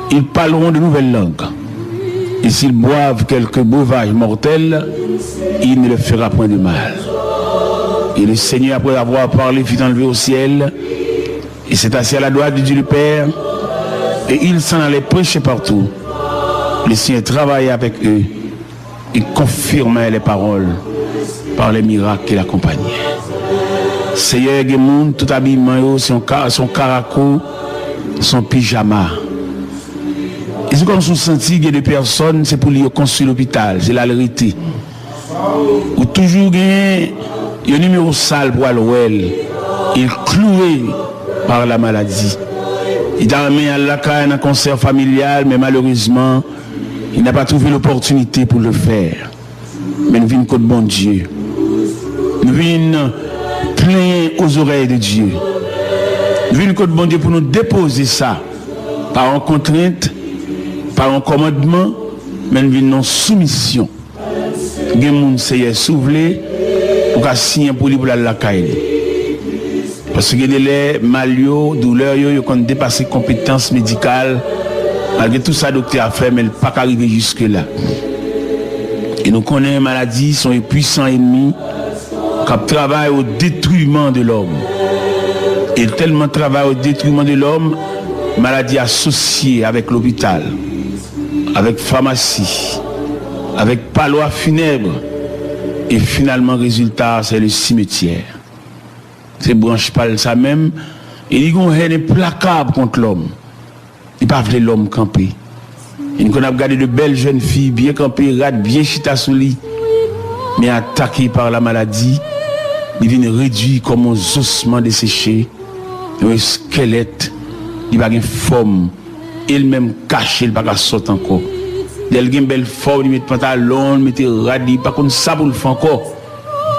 Ils parleront de nouvelles langues. Et s'ils boivent quelques breuvages mortels, il ne leur fera point de mal. Et le Seigneur, après avoir parlé, fut enlevé au ciel. Et s'est assis à la droite de Dieu le Père. Et il s'en allait prêcher partout. Le Seigneur travaillait avec eux. Il confirmait les paroles par les miracles qui l'accompagnaient. Seigneur, Gemoun, tout habillement, son caraco, son pyjama. Et c'est comme si on sentit qu'il y a des personnes, c'est pour lui construire l'hôpital, c'est la vérité. Ou toujours gagné, il y a un numéro sale pour aller, il est cloué par la maladie. Il a amené à la caille un concert familial, mais malheureusement, il n'a pas trouvé l'opportunité pour le faire. Mais nous venons contre bon Dieu. Nous venons plein aux oreilles de Dieu. Nous venons contre bon Dieu pour nous déposer ça par une contrainte, par un commandement, mais nous venons en soumission. Nous sommes soufflés pour qu'à signer pour lui pour la caille. Parce que les malio, douleurs, ils ont dépassé les compétences médicales. Malgré tout ça, le docteur a fait, mais il n'a pas arrivé jusque-là. Et nous connaissons les maladies, sont les puissants ennemis qui travaillent au détruisement de l'homme. Et tellement travaillent au détruisement de l'homme, maladies associées avec l'hôpital, avec pharmacie, avec palois funèbres. Et finalement, résultat, c'est le cimetière. Ces branches parlent ça même. Et ils ont une haine implacable contre l'homme. Ils ne peuvent pas l'homme camper. Ils ont regardé de belles jeunes filles, bien campées, rades, bien chita sous lit, mais attaquées par la maladie. Ils viennent réduits comme un ossement desséché, un squelette. Ils n'ont pas de forme. Ils-mêmes cachés, ils n'ont pas de sortir encore. Ils ont une belle forme, ils mettent pantalon, ils mettent radis, pas comme ça pour le faire encore.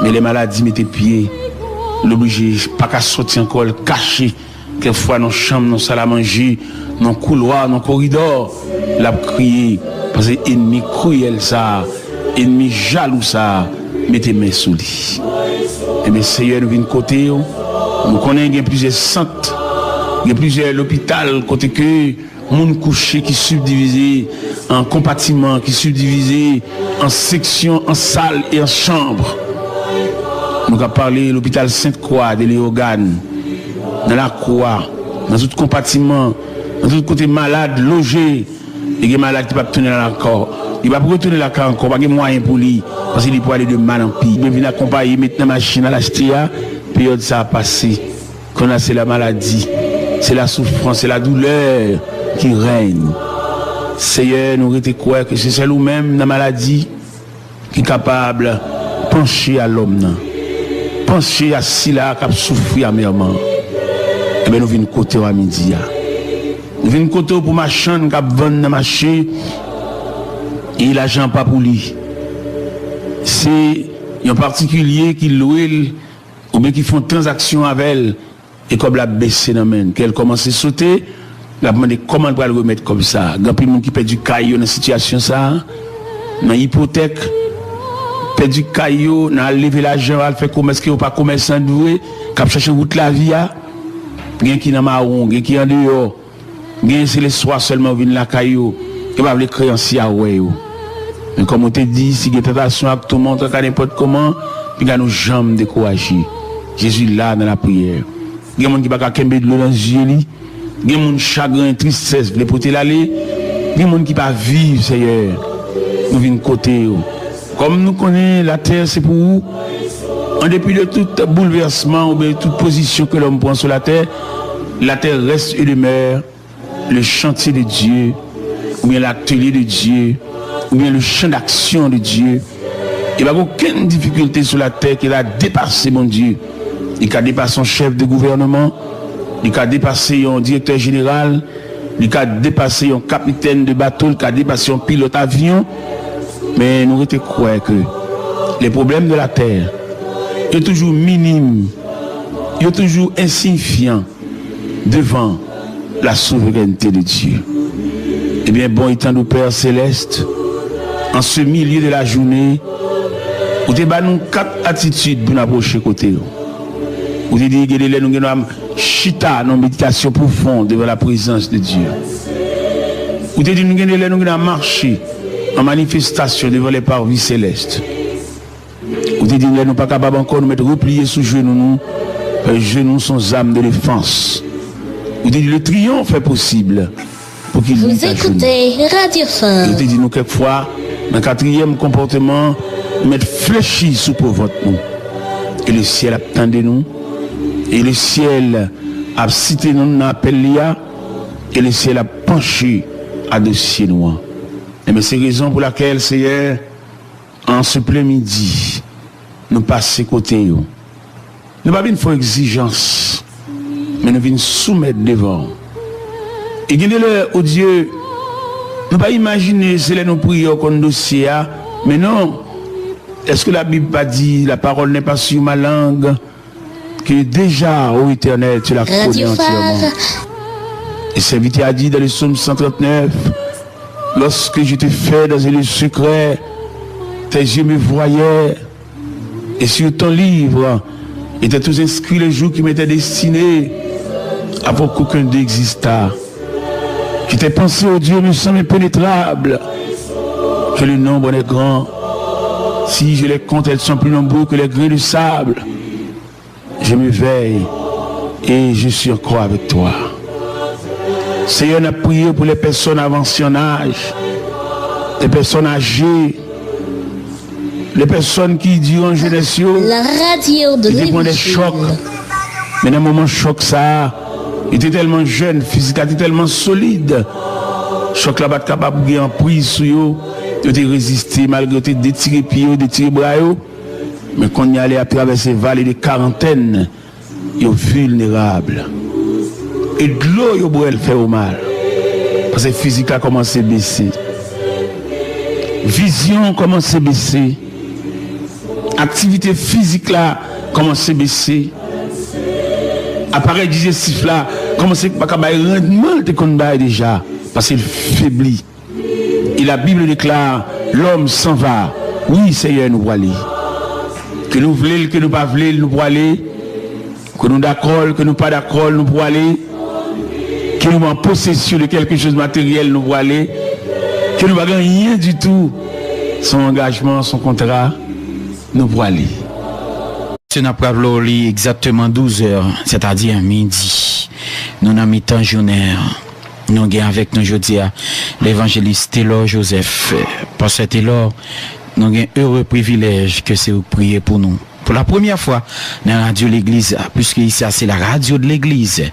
Mais les maladies mettent pieds. L'obligé, pas qu'à sortir encore, caché, quelquefois dans la chambre, dans la salle à manger, dans le couloir, dans le corridor, l'a crié, parce que l'ennemi cruel ça, ennemi jaloux ça, mettez main sous lui. Et bien, Seigneur, nous venons de côté, nous connaissons plusieurs centres, il y a plusieurs hôpitaux, côté que, monde couché qui subdivisé en compartiments, qui subdivisé en sections, en salles et en chambres. Nous avons parlé de l'hôpital Sainte-Croix de Léogane, dans la Croix, dans tout compartiment, dans tout côté malade, logé, et des malades qui ne peuvent pas tenir dans le corps. Il va retourner la car encore, pas de moyen pour lui, parce qu'il peut aller de mal en pire. Il vient accompagner maintenant la machine à l'acheter, période ça a passé. Qu'on a, c'est la maladie, c'est la souffrance, c'est la douleur qui règne. Seigneur, nous était quoi que c'est celle ou même la maladie qui est capable de pencher à l'homme, pencher à celui-là qui a souffert amèrement. Eh bien, nous venons côté à midi. Nous venons côté pour ma chaîne qui a vendu dans marché et l'argent pas pour lui. C'est un particulier qui loue ou bien qui font transaction avec elle et comme la baissé dans main, qu'elle commence à sauter, la demande comment elle va le remettre comme ça. Il y a des gens qui perdent du caillou dans cette situation ça, dans l'hypothèque, perdent du caillou, dans lever l'argent, elle fait commerce qui n'est pas commerçant doué, qui a cherché route la vie, il y a qui dans marron, il y a qui en dehors, il y a c'est les soirs seulement viennent la caillou, qui va les créanciers à ouais. Mais comme on te dit, si il y a tentation à tout le monde, n'importe comment, puis il y a nos jambes découragées. Jésus là dans la prière. Il y a des gens qui ne peuvent pas de l'eau dans les yeux. Il y a des gens qui chagrin, tristesse, veulent porter l'aller. Il y a des gens qui ne peuvent pas vivre, Seigneur. Nous venons côté. Comme nous connaissons la terre, c'est pour vous. En dépit de tout bouleversement ou de toute position que l'homme prend sur la terre reste et demeure le chantier de Dieu, ou bien l'atelier de Dieu, ou bien le champ d'action de Dieu. Il n'y a aucune difficulté sur la terre qui a dépassé mon Dieu. Il a dépassé un chef de gouvernement, il a dépassé un directeur général, il a dépassé un capitaine de bateau, il a dépassé un pilote avion. Mais nous étions croire que les problèmes de la terre sont toujours minimes, ils sont toujours insignifiants devant la souveraineté de Dieu. Eh bien, bon étant nous Père Céleste, en ce milieu de la journée, vous avez nous 4 attitudes pour nous approcher côté. Vous avez dit que nous avons chita dans méditation profonde devant la présence de Dieu. Vous avez dit que nous avons marché en manifestation devant les parvis célestes. Vous avez dit que nous ne sommes pas capables encore de nous mettre repliés sous genoux, parce que les genoux sont âmes de défense. Vous avez dit que le triomphe est possible pour qu'il Vous écoutez Radio Phare. Vous avez dit nous quelquefois, dans le 4e comportement, mettre fléchi sous votre nous. Et le ciel attendait nous. Et le ciel a cité nous dans l'appel là. Et le ciel a penché à dossier nous. Et mais c'est la raison pour laquelle, Seigneur, en ce plein midi, nous passons côté. Nous n'avons pas une fois exigence, mais nous venons soumettre devant. Et guidez-le au Dieu. Nous ne pas imaginer, c'est là nous prions comme dossier, mais non. Est-ce que la Bible pas dit, la parole n'est pas sur ma langue, que déjà, ô Éternel, tu la connais entièrement. Et serviteur a dit dans le psaume 139, lorsque je te fais dans un lieu secret, tes yeux me voyaient, et sur ton livre, étaient tous inscrits les jours qui m'étaient destinés, avant qu'aucun d'eux existât. Que tes pensées, ô Dieu, me semblent impénétrables, que le nombre est grand. Si je les compte, elles sont plus nombreuses que les grains de sable. Je me veille et je suis encore avec toi. Seigneur, on a prié pour les personnes avancées en âge, les personnes âgées, les personnes qui durant jeunesse, la radio de l'évangile, des chocs. Mais dans un moment choc, ça, il était tellement jeune, physiquement, il était tellement solide. Choc là-bas, capable de gagner en prise sur eux. Ils ont résisté malgré tout, détirer pieds, détirer bras. Mais quand on y allait à travers ces vallées de quarantaine, ils sont vulnérables. Et de l'eau, ils ont fait au mal. Parce que physique a commencé à baisser. Vision commence à baisser. Activité physique là commence à baisser. Appareil digestif là commence à faire rendement de qu'on déjà. Parce qu'il faiblit. Et la Bible déclare, l'homme s'en va. Oui, Seigneur, nous voulons aller. Que nous voulons, que nous ne pas voulons, nous voulons aller. Que nous d'accord, que nous pas d'accord, nous voulons aller. Que nous en possession de quelque chose de matériel, nous voulons aller. Que nous n'avons rien du tout. Son engagement, son contrat, nous voulons aller. C'est notre exactement 12 heures, c'est-à-dire midi. Nous avons mis temps journée. Nous avons avec nous aujourd'hui l'évangéliste Taylor Joseph. Pasteur Taylor, nous avons un heureux privilège que c'est vous prier pour nous. Pour la première fois dans la radio de l'église, puisque ici c'est la radio de l'église.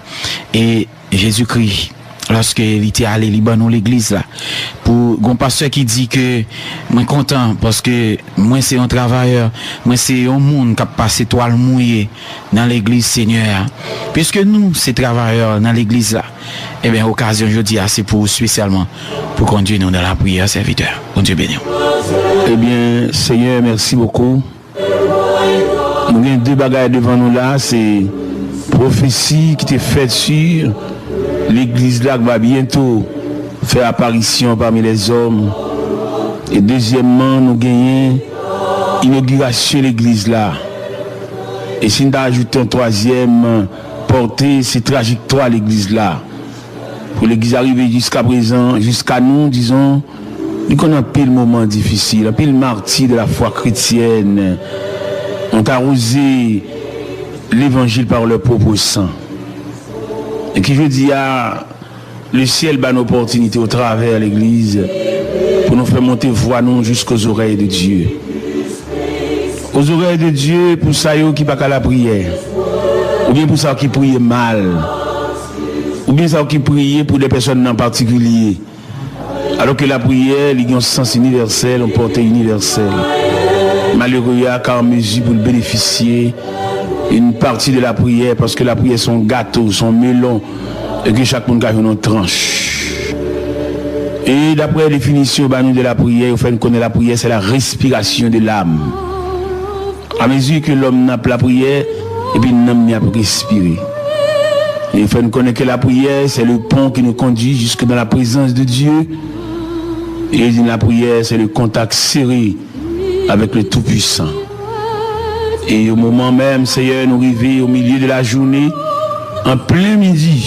Et Jésus-Christ, lorsque il était allé Libanon l'église là, pour un pasteur qui dit que moi content parce que moi c'est un travailleur, moi c'est un monde qui a passé toile mouillée dans l'église Seigneur. Puisque nous c'est travailleurs dans l'église là, eh bien occasion je dis c'est pour spécialement pour conduire nous dans la prière serviteur. Bon Dieu béni. Eh bien Seigneur, merci beaucoup. Nous avons deux bagages devant nous là, c'est prophétie qui était faite sur l'église là qui va bientôt faire apparition parmi les hommes. Et deuxièmement, nous gagnons inauguration de l'église là. Et si nous ajoutons un troisième, porter ces trajectoires à l'église là. Pour l'église arriver jusqu'à présent, jusqu'à nous, disons, nous connaissons pile moment difficile, pile martyr de la foi chrétienne. On a arrosé l'évangile par leur propre sang. Et qui je dis le ciel bat une opportunité au travers de l'église pour nous faire monter voix nous jusqu'aux oreilles de Dieu. Aux oreilles de Dieu pour ça qui pas qu'à la prière. Ou bien pour ça qui prie mal. Ou bien ça qui prie pour des personnes en particulier. Alors que la prière, il y a un sens universel, une portée universelle. Malheureux, il y a qu'à mesure pour bénéficier une partie de la prière, parce que la prière son gâteau, son melon, et que chaque monde a une tranche. Et d'après la définition de la prière, il faut connaître la prière, c'est la respiration de l'âme. À mesure que l'homme n'a pas la prière, et puis l'homme n'a pas respiré. Et il faut connaître que la prière, c'est le pont qui nous conduit jusque dans la présence de Dieu. Et la prière, c'est le contact serré avec le Tout-Puissant. Et au moment même, Seigneur, nous arrivons au milieu de la journée, en plein midi.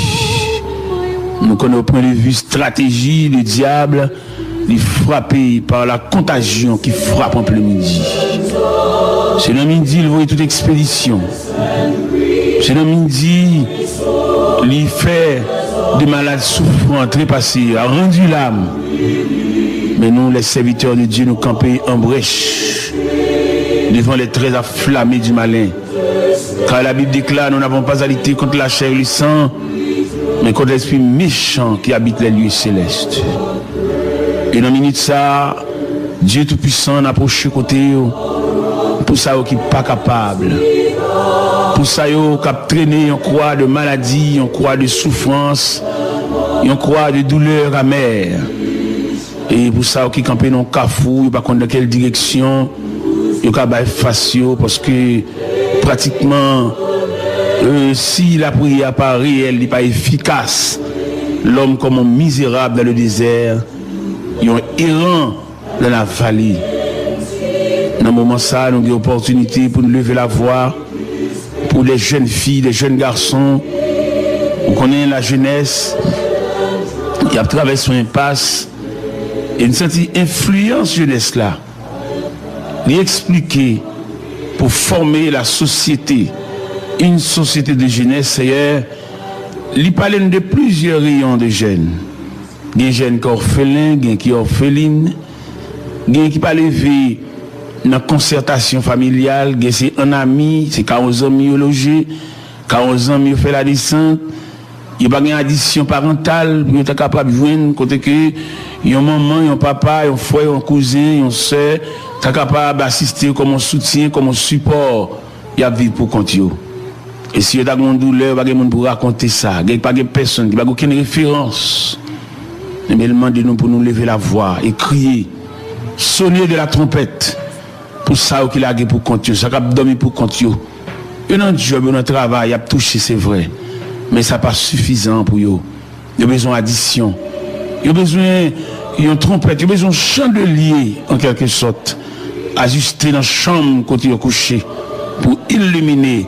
Nous connaissons au point de vue stratégie, le diable est frappé par la contagion qui frappe en plein midi. C'est le midi, il voit toute expédition. C'est le midi, il fait des malades souffrants, trépassés, a rendu l'âme. Mais nous, les serviteurs de Dieu, nous campons en brèche devant les traits afflammés du malin. Car la Bible déclare, nous n'avons pas à lutter contre la chair et le sang, mais contre l'esprit méchant qui habite les lieux célestes. Et dans une minute ça, Dieu Tout-Puissant n'a approché côté pour ça qui n'est pas capable. Pour ça qui a traîné en croix de maladie, en croix de souffrance, en croix de douleur amère. Et pour ça qui campé dans le cafou, pas dans quelle direction, il y a des faciaux parce que pratiquement si la prière n'est pas réelle, n'est pas efficace, l'homme comme un misérable dans le désert, il est errant dans la vallée. Dans ce moment ça, nous avons une opportunité pour nous lever la voix pour les jeunes filles, les jeunes garçons. On connaît la jeunesse, il y a traversé une impasse. Et une certaine influence jeunesse là, lui expliquer pour former la société, une société de jeunesse, c'est lui parler de plusieurs rayons de jeunes. Des jeunes qui sont orphelins, des qui sont orphelines, des qui pas lever dans la concertation familiale, des c'est un ami, c'est 40 ans mieux logé, 40 ans mieux fait la descente. Il n'y a pas une addition parentale, il est capable de joindre côté que il y a un maman, un papa, un frère, un cousin, une soeur, il est capable d'assister comme un soutien, comme un support, il y a vivre pour compte. Et si il y a une douleur, il n'y a pas de pour raconter ça, il n'y a pas de personne, il n'y a aucune référence. Mais demandez-nous pour nous lever la voix et crier, sonner de la trompette, pour ça qu'il a pour compte, ça qu'il a dormi pour compte. Il y a un job, il y a un travail, il a touché, c'est vrai. Mais ça n'est pas suffisant pour eux. Il y a besoin d'addition. Il y a besoin d'une trompette, il y a besoin d'un chandelier, en quelque sorte, ajusté dans la chambre quand il est couché, pour illuminer